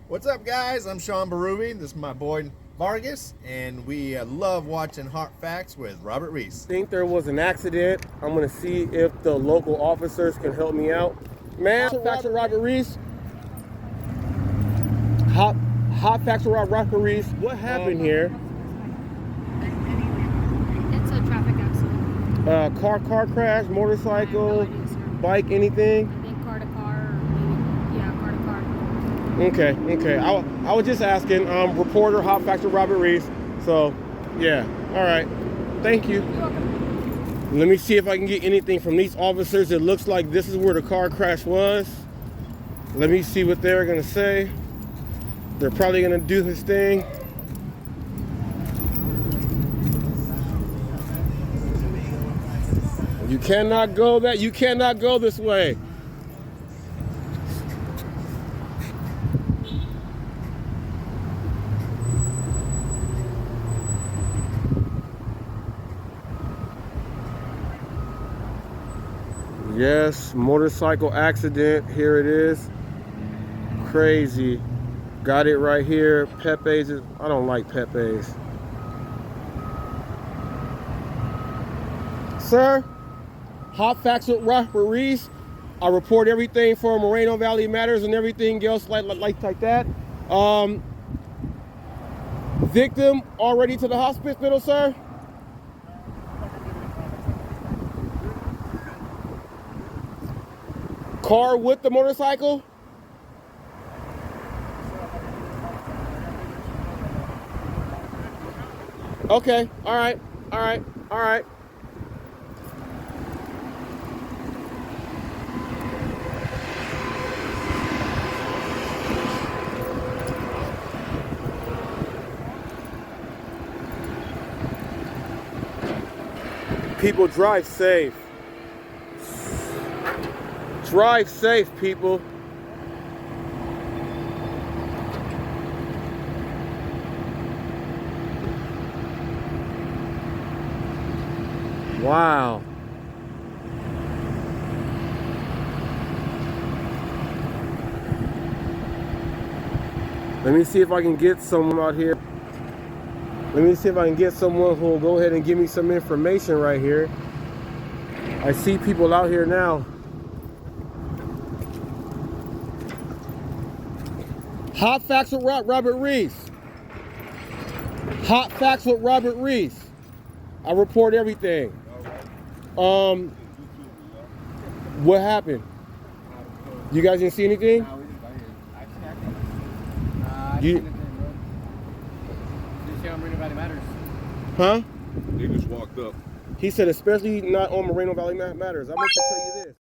What's up, guys? I'm Sean Berube. This is my boy Vargas, and we love watching Hot Facts with Robert Reese. I think there was an accident. I'm gonna see if the local officers can help me out. Man, Facts with Robert Reese. Hot Facts with Robert Reese. What happened here? It's a traffic accident. Car crash, motorcycle, bike, anything? I think car to car, or maybe, yeah, car to car. Okay. I was just asking. Reporter, Hot Facts with Robert Reese. So, yeah. All right. Thank you. You're welcome. Let me see if I can get anything from these officers. It looks like this is where the car crash was. Let me see what they're gonna say. They're probably gonna do this thing. You cannot go that. You cannot go this way. Yes, motorcycle accident. Here it is. Crazy. Got it right here. Pepe's. I don't like Pepe's. Sir, Hot Facts with Robert Reese. I report everything for Moreno Valley Matters and everything else like that. Victim already to the hospital, sir? Car with the motorcycle? Okay, all right. People, drive safe. Drive safe, people. Wow. Let me see if I can get someone out here. Let me see if I can get someone who will go ahead and give me some information right here. I see people out here now. Hot Facts with Robert Reese. Hot Facts with Robert Reese. I report everything. What happened? You guys didn't see anything? Moreno Valley Matters. Huh? They just walked up. He said, especially not on Moreno Valley Matters. I'm going to tell you this.